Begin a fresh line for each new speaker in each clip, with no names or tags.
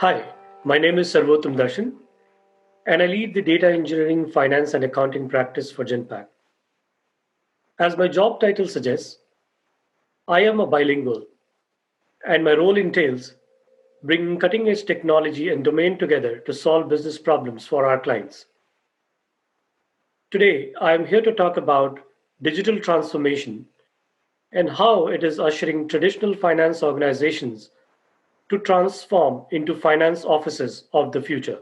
Hi, my name is Sarvottam Darshan, and I lead the data engineering, finance, and accounting practice for Genpact. As my job title suggests, I am a bilingual, and my role entails bringing cutting edge technology and domain together to solve business problems for our clients. Today, I am here to talk about digital transformation and how it is ushering traditional finance organizations to transform into finance offices of the future.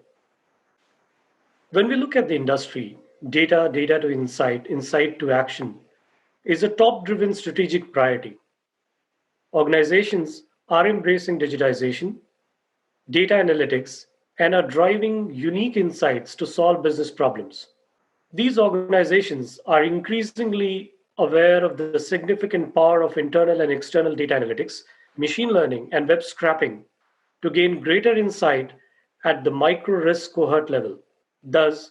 When we look at the industry, data to insight, insight to action is a top driven strategic priority. Organizations are embracing digitization, data analytics, and are driving unique insights to solve business problems. These organizations are increasingly aware of the significant power of internal and external data analytics, machine learning, and web scraping to gain greater insight at the micro risk cohort level, thus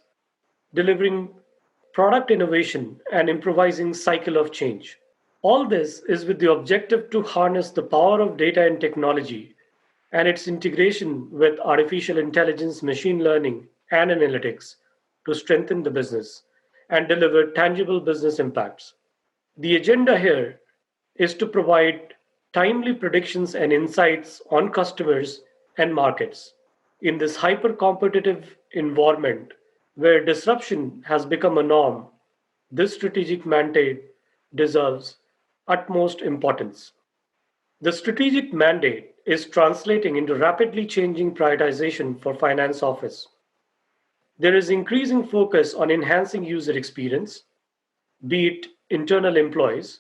delivering product innovation and improvising cycle of change. All this is with the objective to harness the power of data and technology and its integration with artificial intelligence, machine learning, and analytics to strengthen the business and deliver tangible business impacts. The agenda here is to provide timely predictions and insights on customers and markets. In this hyper competitive environment where disruption has become a norm, this strategic mandate deserves utmost importance. The strategic mandate is translating into rapidly changing prioritization for finance office. There is increasing focus on enhancing user experience, be it internal employees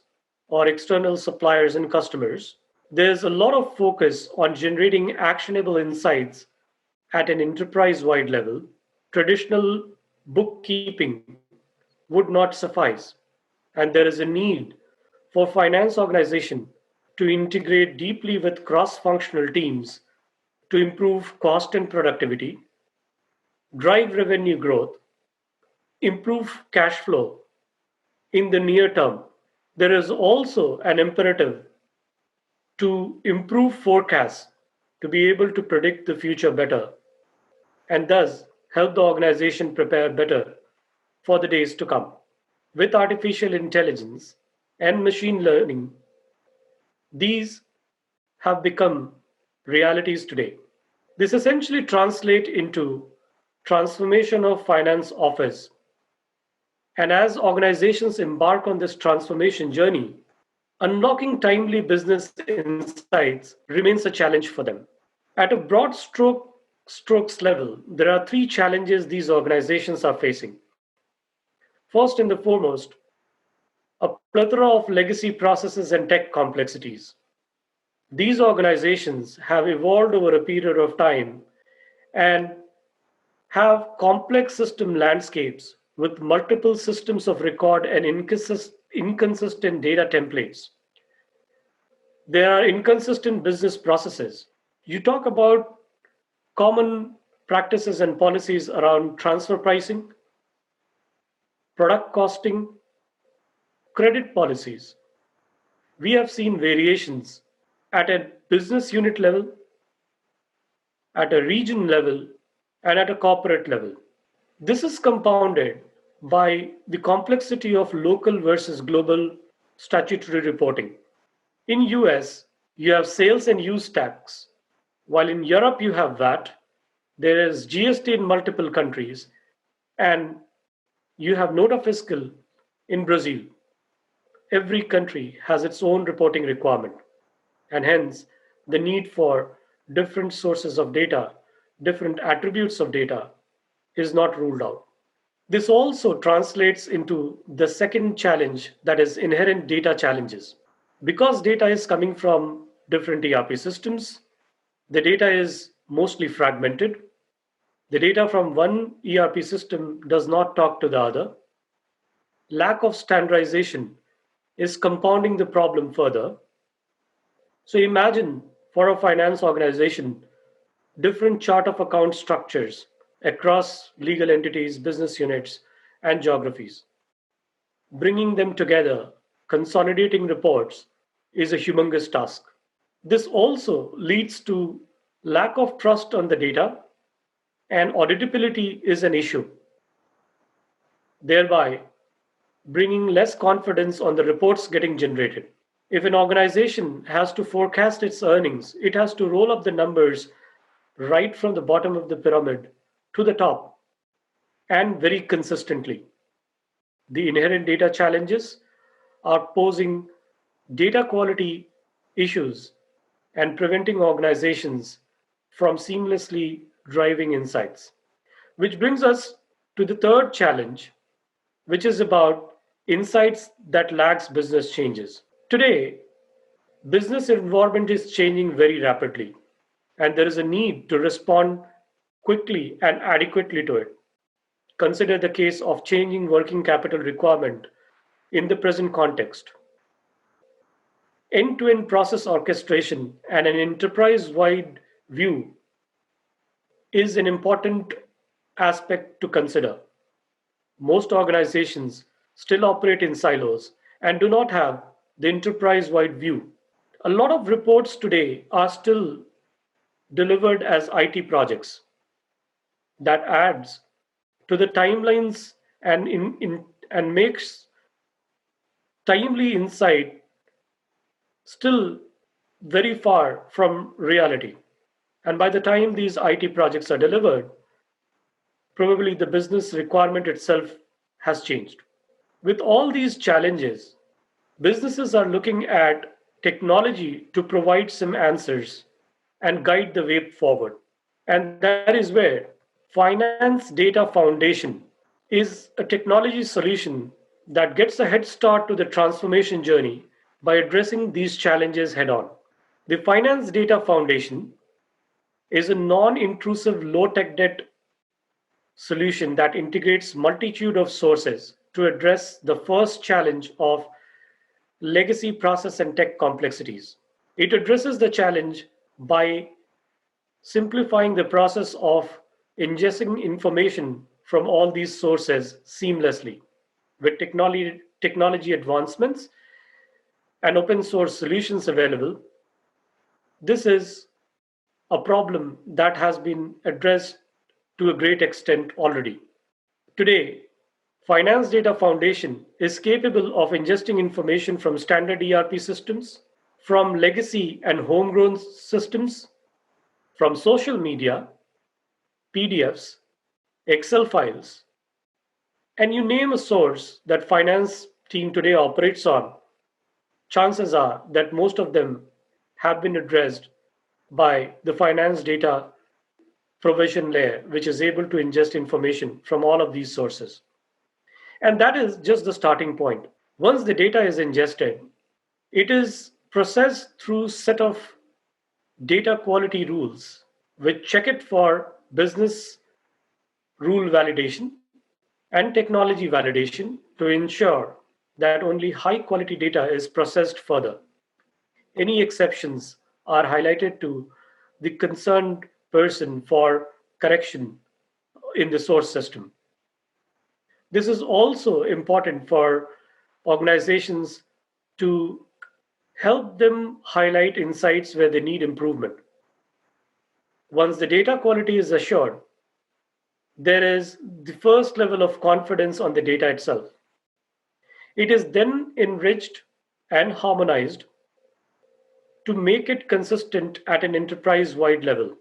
or external suppliers and customers. There's a lot of focus on generating actionable insights at an enterprise wide level. Traditional bookkeeping would not suffice, and there is a need for finance organization to integrate deeply with cross-functional teams to improve cost and productivity, drive revenue growth, improve cash flow in the near term. There is also an imperative to improve forecasts to be able to predict the future better and thus help the organization prepare better for the days to come. With artificial intelligence and machine learning, these have become realities today. This essentially translates into transformation of finance office. And as organizations embark on this transformation journey, unlocking timely business insights remains a challenge for them. At a strokes level, there are three challenges these organizations are facing. First and the foremost, a plethora of legacy processes and tech complexities. These organizations have evolved over a period of time and have complex system landscapes with multiple systems of record and inconsistent data templates. There are inconsistent business processes. You talk about common practices and policies around transfer pricing, product costing, credit policies. We have seen variations at a business unit level, at a region level, and at a corporate level. This is compounded by the complexity of local versus global statutory reporting. In US, you have sales and use tax, while in Europe you have VAT, there is GST in multiple countries, and you have nota fiscal in Brazil. Every country has its own reporting requirement, and hence the need for different sources of data, different attributes of data is not ruled out. This also translates into the second challenge, that is inherent data challenges. Because data is coming from different ERP systems, the data is mostly fragmented. The data from one ERP system does not talk to the other. Lack of standardization is compounding the problem further. So imagine for a finance organization, different chart of account structures across legal entities, business units, and geographies. Bringing them together, consolidating reports is a humongous task. This also leads to Lack of trust on the data and auditability is an issue, thereby bringing less confidence on the reports getting generated. If an organization has to forecast its earnings, it has to roll up the numbers right from the bottom of the pyramid to the top and very consistently. The inherent data challenges are posing data quality issues and preventing organizations from seamlessly driving insights. Which brings us to the third challenge, which is about insights that lacks business changes. Today, business environment is changing very rapidly, and there is a need to respond quickly and adequately to it. Consider the case of changing working capital requirement in the present context. End-to-end process orchestration and an enterprise-wide view is an important aspect to consider. Most organizations still operate in silos and do not have the enterprise-wide view. A lot of reports today are still delivered as IT projects that adds to the timelines and makes timely insight still very far from reality. And by the time these IT projects are delivered, probably the business requirement itself has changed. With all these challenges, businesses are looking at technology to provide some answers and guide the way forward. And that is where Finance Data Foundation is a technology solution that gets a head start to the transformation journey by addressing these challenges head on. The Finance Data Foundation is a non intrusive, low tech debt solution that integrates multitude of sources to address the first challenge of legacy process and tech complexities. It addresses the challenge by simplifying the process of ingesting information from all these sources seamlessly. With technology advancements and open source solutions available, this is a problem that has been addressed to a great extent already. Today, Finance Data Foundation is capable of ingesting information from standard ERP systems, from legacy and homegrown systems, from social media, PDFs, Excel files, and you name a source that finance team today operates on, chances are that most of them have been addressed by the finance data provision layer, which is able to ingest information from all of these sources. And that is just the starting point. Once the data is ingested, it is processed through set of data quality rules, which check it for business rule validation and technology validation to ensure that only high quality data is processed further. Any exceptions are highlighted to the concerned person for correction in the source system. This is also important for organizations to help them highlight insights where they need improvement. Once the data quality is assured, there is the first level of confidence on the data itself. It is then enriched and harmonized to make it consistent at an enterprise wide level,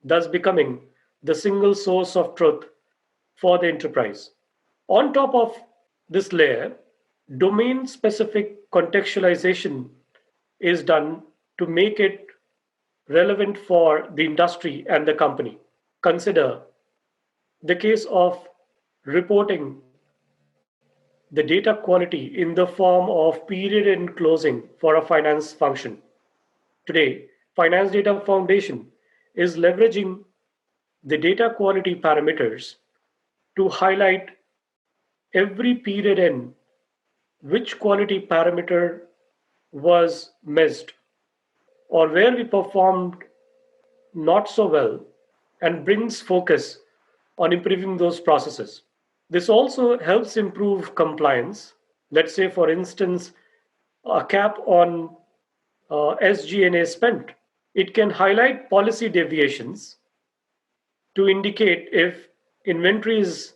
thus becoming the single source of truth for the enterprise. On top of this layer, domain specific contextualization is done to make it relevant for the industry and the company. Consider the case of reporting the data quality in the form of period end closing for a finance function. Today, Finance Data Foundation is leveraging the data quality parameters to highlight every period end which quality parameter was missed or where we performed not so well and brings focus on improving those processes. This also helps improve compliance. Let's say, for instance, a cap on SG&A spent. It can highlight policy deviations to indicate if inventory is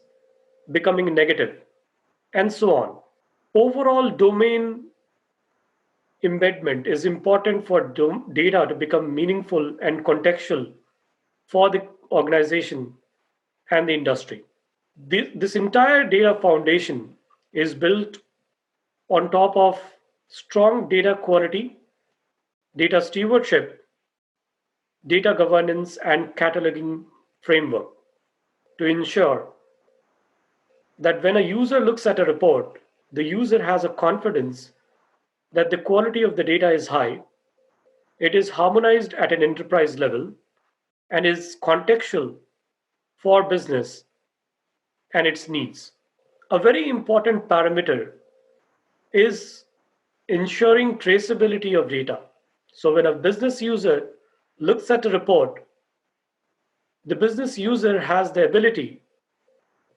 becoming negative, and so on. Overall, domain embedment is important for data to become meaningful and contextual for the organization and the industry. This entire data foundation is built on top of strong data quality, data stewardship, data governance, and cataloging framework to ensure that when a user looks at a report, the user has a confidence that the quality of the data is high, it is harmonized at an enterprise level, and is contextual for business and its needs. A very important parameter is ensuring traceability of data. So when a business user looks at a report, the business user has the ability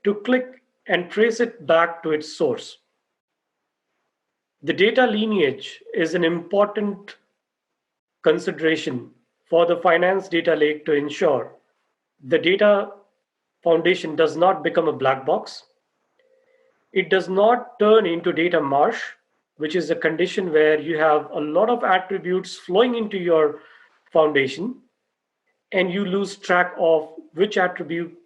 to click and trace it back to its source. The data lineage is an important consideration for the finance data lake to ensure the data foundation does not become a black box. It does not turn into data marsh, which is a condition where you have a lot of attributes flowing into your foundation and you lose track of which attribute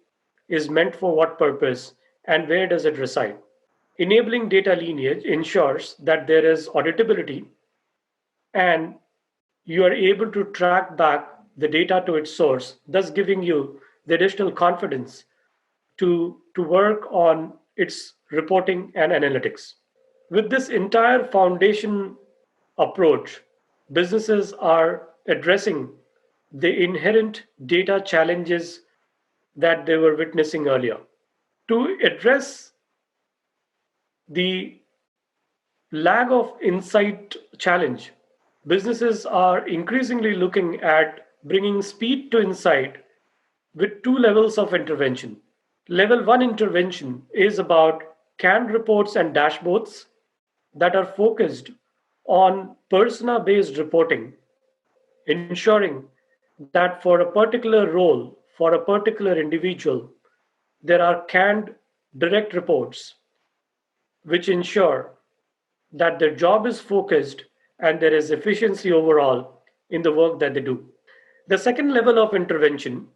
is meant for what purpose and where does it reside. Enabling data lineage ensures that there is auditability and you are able to track back the data to its source, thus giving you the additional confidence to work on its reporting and analytics. With this entire foundation approach, businesses are addressing the inherent data challenges that they were witnessing earlier. To address the lack of insight challenge, businesses are increasingly looking at bringing speed to insight with two levels of intervention. Level one intervention is about canned reports and dashboards that are focused on persona based reporting, ensuring that for a particular role, for a particular individual, there are canned direct reports which ensure that their job is focused and there is efficiency overall in the work that they do. The second level of intervention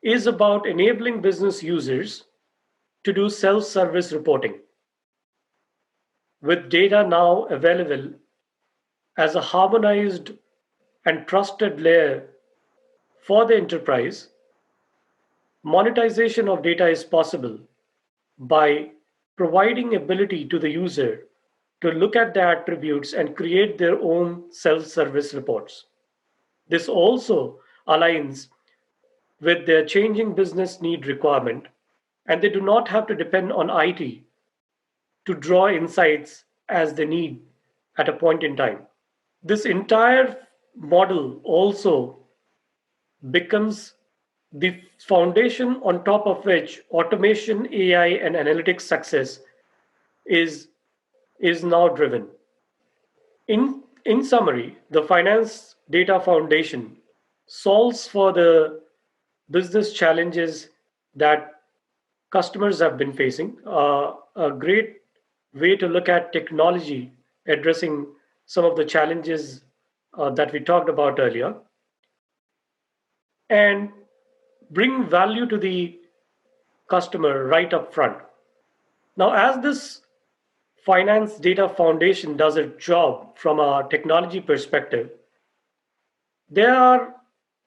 is about enabling business users to do self service reporting. With data now available as a harmonized and trusted layer for the enterprise, monetization of data is possible by providing ability to the user to look at the attributes and create their own self-service reports. This also aligns with their changing business need requirement, and they do not have to depend on IT to draw insights as they need at a point in time. This entire model also becomes the foundation on top of which automation, AI, and analytics success is, is now driven. In summary, the finance data foundation solves for the business challenges that customers have been facing. A great way to look at technology addressing some of the challenges that we talked about earlier and bring value to the customer right up front. Now, as this finance data foundation does its job from a technology perspective, there are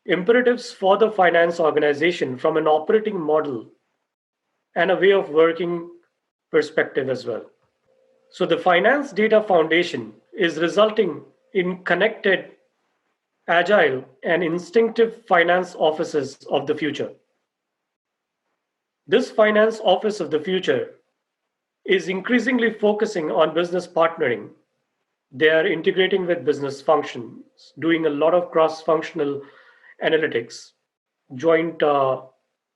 imperatives for the finance organization from an operating model and a way of working perspective as well. So the finance data foundation is resulting in connected, agile, and instinctive finance offices of the future. This finance office of the future is increasingly focusing on business partnering. They are integrating with business functions, doing a lot of cross functional analytics, joint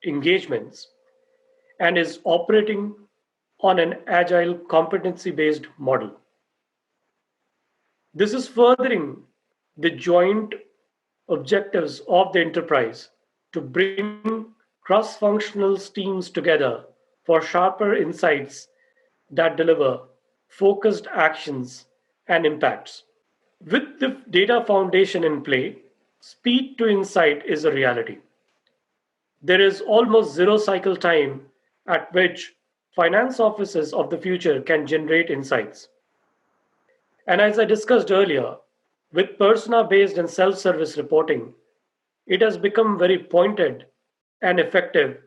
engagements, and is operating on an agile competency based model. This is furthering the joint objectives of the enterprise to bring cross functional teams together for sharper insights that deliver focused actions and impacts. With the data foundation in play, speed to insight is a reality. There is almost zero cycle time at which finance offices of the future can generate insights. And as I discussed earlier, with persona based and self service reporting, it has become very pointed and effective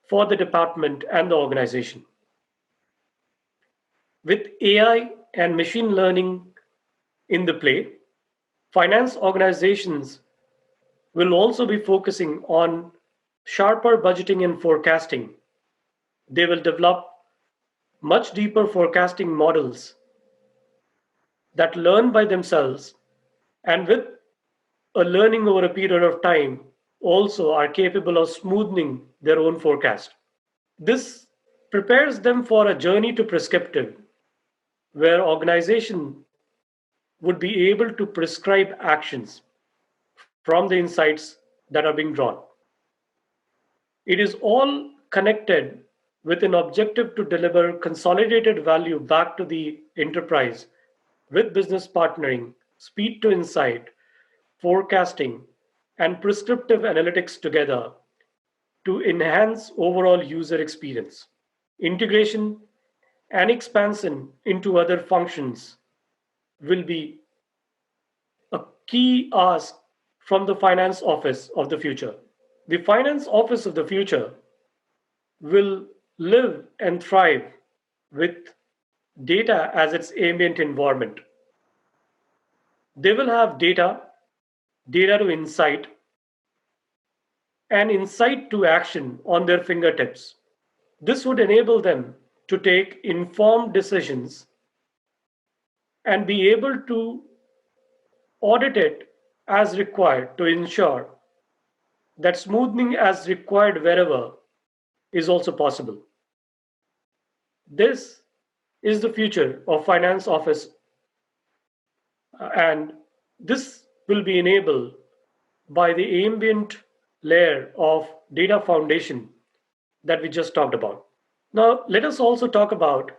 for the department and the organization. With AI and machine learning in the play, finance organizations will also be focusing on sharper budgeting and forecasting. They will develop much deeper forecasting models that learn by themselves and with a learning over a period of time also are capable of smoothing their own forecast. This prepares them for a journey to prescriptive, where organization would be able to prescribe actions from the insights that are being drawn. It is all connected with an objective to deliver consolidated value back to the enterprise with business partnering, speed to insight, forecasting, and prescriptive analytics together to enhance overall user experience. Integration and expansion into other functions will be a key ask from the finance office of the future. The finance office of the future will live and thrive with data as its ambient environment. They will have data, data to insight, and insight to action on their fingertips. This would enable them to take informed decisions and be able to audit it as required to ensure that smoothing as required wherever is also possible. This is the future of finance office, and this will be enabled by the ambient layer of data foundation that we just talked about. Now, let us also talk about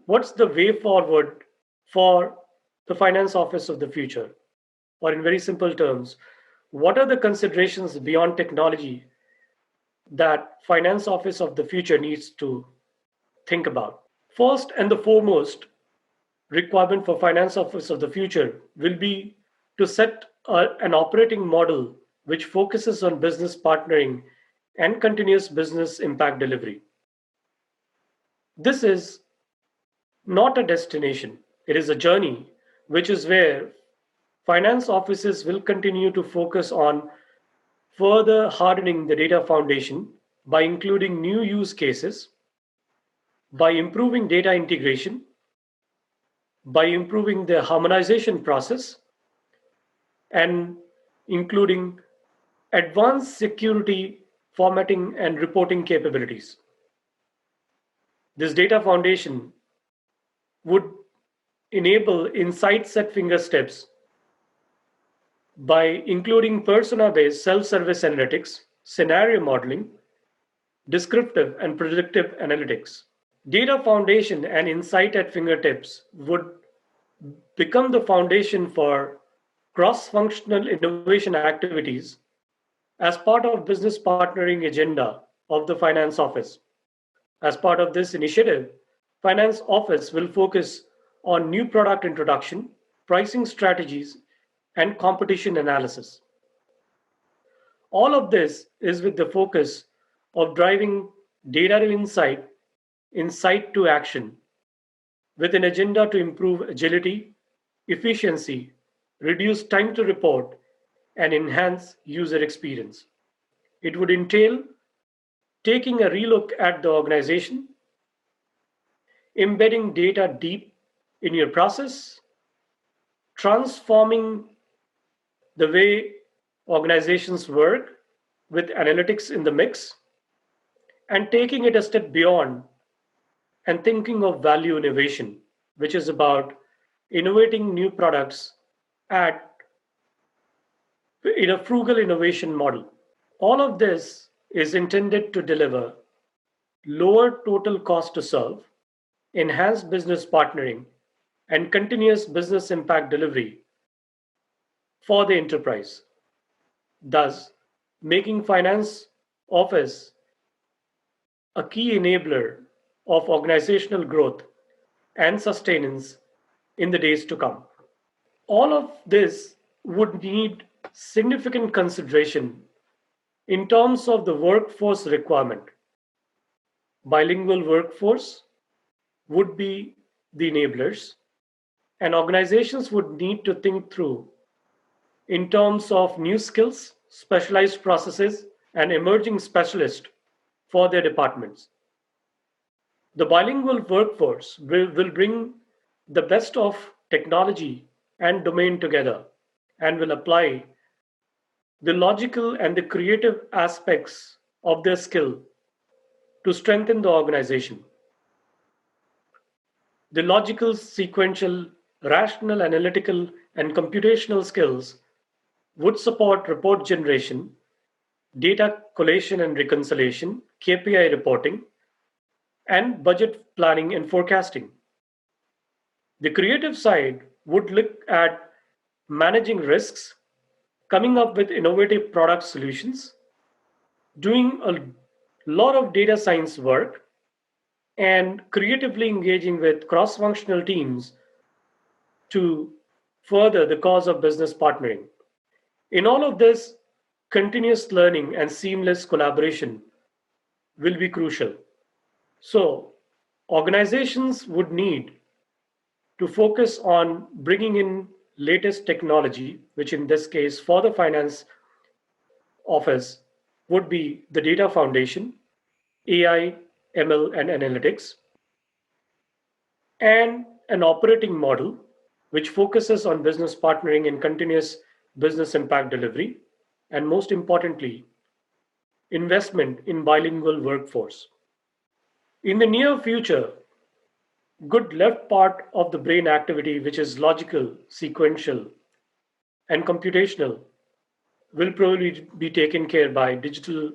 what's the way forward for the finance office of the future, or in very simple terms, what are the considerations beyond technology that finance office of the future needs to think about? First and the foremost requirement for finance office of the future will be to set an operating model which focuses on business partnering and continuous business impact delivery. This is not a destination, it is a journey, which is where finance offices will continue to focus on further hardening the data foundation by including new use cases, by improving data integration, by improving the harmonization process, and including advanced security formatting and reporting capabilities. This data foundation would enable insights at fingertips by including persona-based self-service analytics, scenario modeling, descriptive and predictive analytics. Data foundation and insight at fingertips would become the foundation for cross-functional innovation activities as part of business partnering agenda of the finance office. As part of this initiative, finance office will focus on new product introduction, pricing strategies, and competition analysis. All of this is with the focus of driving data to insight, insight to action, with an agenda to improve agility, efficiency, reduce time to report, and enhance user experience. It would entail taking a relook at the organization, embedding data deep in your process, transforming the way organizations work with analytics in the mix, and taking it a step beyond and thinking of value innovation, which is about innovating new products at in a frugal innovation model. All of this is intended to deliver lower total cost to serve, enhanced business partnering, and continuous business impact delivery for the enterprise, thus making finance office a key enabler of organizational growth and sustenance in the days to come. All of this would need significant consideration in terms of the workforce requirement. Bilingual workforce would be the enablers, and organizations would need to think through in terms of new skills, specialized processes, and emerging specialists for their departments. The bilingual workforce will bring the best of technology and domain together and will apply the logical and the creative aspects of their skill to strengthen the organization. The logical, sequential, rational, analytical, and computational skills would support report generation, data collation and reconciliation, KPI reporting, and budget planning and forecasting. The creative side would look at managing risks, coming up with innovative product solutions, doing a lot of data science work, and creatively engaging with cross functional teams to further the cause of business partnering. In all of this, continuous learning and seamless collaboration will be crucial. So, organizations would need to focus on bringing in latest technology, which in this case for the finance office would be the data foundation, AI, ML, and analytics, and an operating model which focuses on business partnering and continuous business impact delivery, and most importantly, investment in bilingual workforce. In the near future, good left part of the brain activity, which is logical, sequential, and computational, will probably be taken care by digital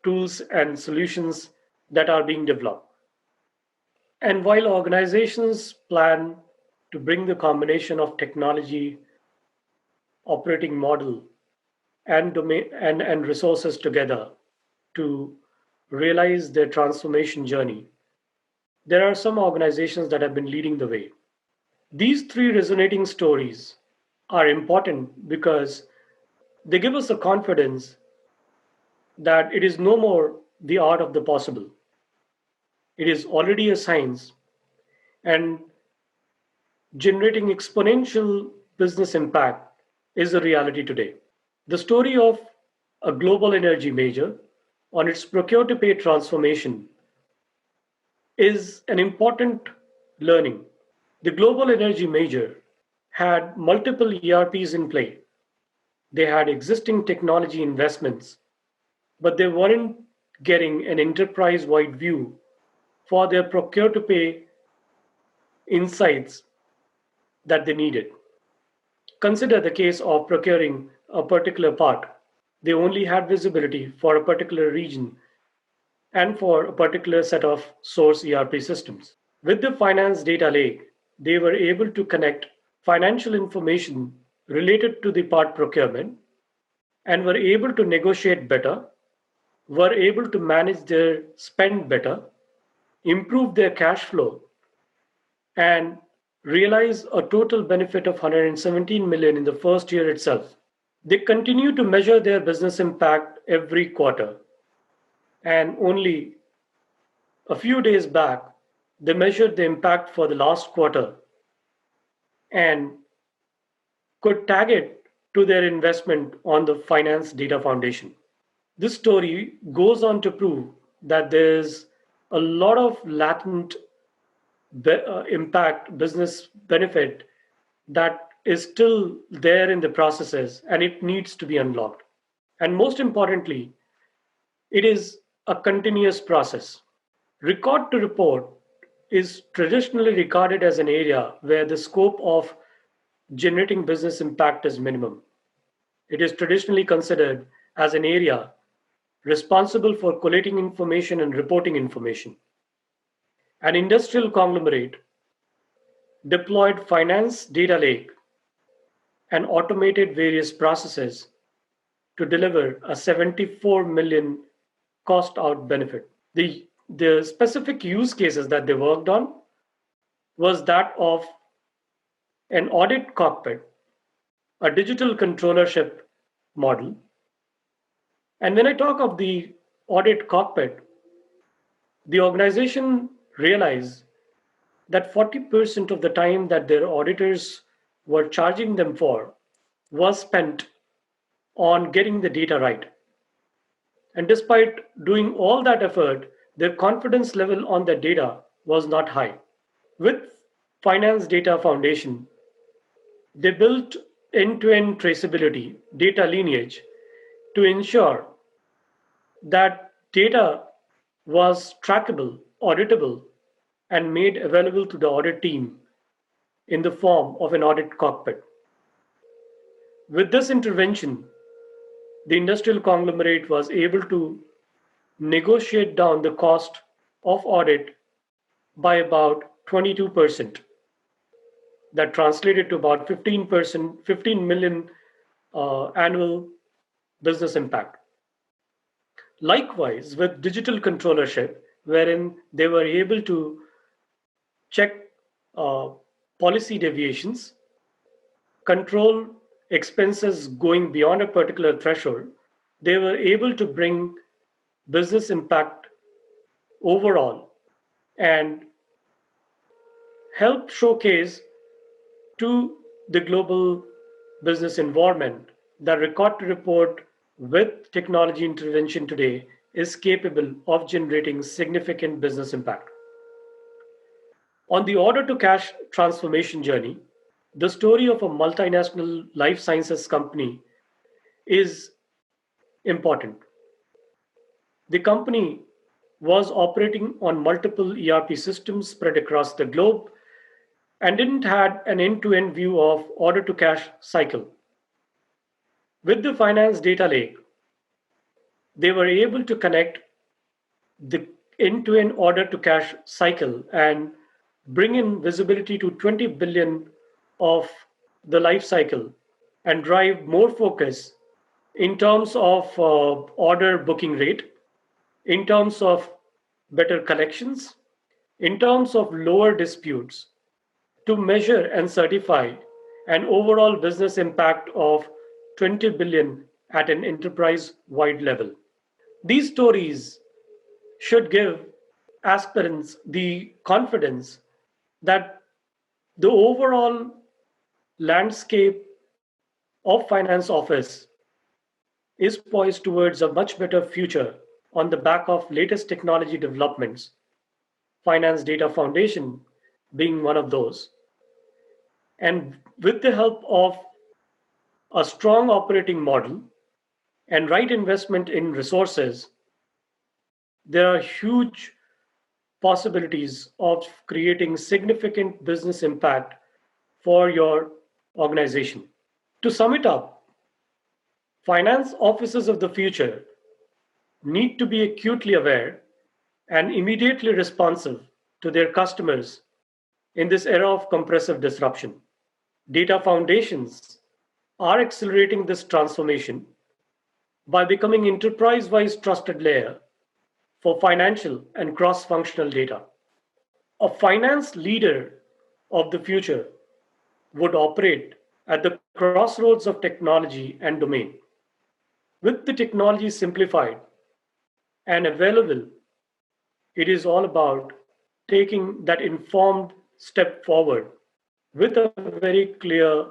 tools and solutions that are being developed. And while organizations plan to bring the combination of technology, operating model, and domain and resources together to realize their transformation journey, there are some organizations that have been leading the way. These three resonating stories are important because they give us the confidence that it is no more the art of the possible. It is already a science, and generating exponential business impact is a reality today. The story of a global energy major on its procure to pay transformation is an important learning. The global energy major had multiple ERPs in play. They had existing technology investments, but they weren't getting an enterprise wide view for their procure to pay insights that they needed. Consider the case of procuring a particular part. They only had visibility for a particular region and for a particular set of source ERP systems. With the finance data lake, they were able to connect financial information related to the part procurement and were able to negotiate better, were able to manage their spend better, improve their cash flow, and realize a total benefit of 117 million in the first year itself. They continue to measure their business impact every quarter, and only a few days back, they measured the impact for the last quarter and could tag it to their investment on the Finance Data Foundation. This story goes on to prove that there's a lot of latent impact business benefit that is still there in the processes and it needs to be unlocked. And most importantly, it is a continuous process. Record to report is traditionally regarded as an area where the scope of generating business impact is minimum. It is traditionally considered as an area responsible for collating information and reporting information. An industrial conglomerate deployed finance data lake and automated various processes to deliver a 74 million cost out benefit. The specific use cases that they worked on was that of an audit cockpit, a digital controllership model. And when I talk of the audit cockpit, the organization realized that 40% of the time that their auditors were charging them for was spent on getting the data right. And despite doing all that effort, their confidence level on the data was not high. With Finance Data Foundation, they built end-to-end traceability, data lineage, to ensure that data was trackable, auditable, and made available to the audit team in the form of an audit cockpit. With this intervention, the industrial conglomerate was able to negotiate down the cost of audit by about 22%. That translated to about 15%, 15 million annual business impact. Likewise, with digital controllership, wherein they were able to check uh, policy deviations, control expenses going beyond a particular threshold, they were able to bring business impact overall and help showcase to the global business environment that record to report with technology intervention today is capable of generating significant business impact. On the order to cash transformation journey, the story of a multinational life sciences company is important. The company was operating on multiple ERP systems spread across the globe and didn't had an end-to-end view of order to cash cycle. With the finance data lake, they were able to connect the end-to-end order to cash cycle and bring in visibility to 20 billion of the life cycle and drive more focus in terms of order booking rate, in terms of better collections, in terms of lower disputes, to measure and certify an overall business impact of 20 billion at an enterprise wide level. These stories should give aspirants the confidence that the overall landscape of finance office is poised towards a much better future on the back of latest technology developments, Finance Data Foundation being one of those. And with the help of a strong operating model and right investment in resources, there are huge possibilities of creating significant business impact for your organization. To sum it up, finance officers of the future need to be acutely aware and immediately responsive to their customers in this era of compressive disruption. Data foundations are accelerating this transformation by becoming enterprise-wide trusted layer for financial and cross-functional data. A finance leader of the future would operate at the crossroads of technology and domain. With the technology simplified and available, it is all about taking that informed step forward with a very clear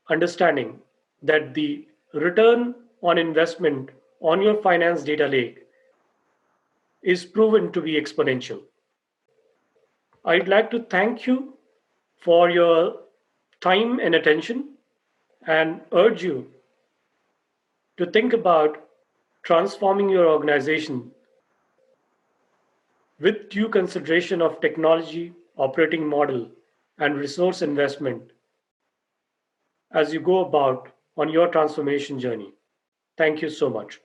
understanding that the return on investment on your finance data lake is proven to be exponential. I'd like to thank you for your time and attention and urge you to think about transforming your organization with due consideration of technology, operating model, and resource investment as you go about on your transformation journey. Thank you so much.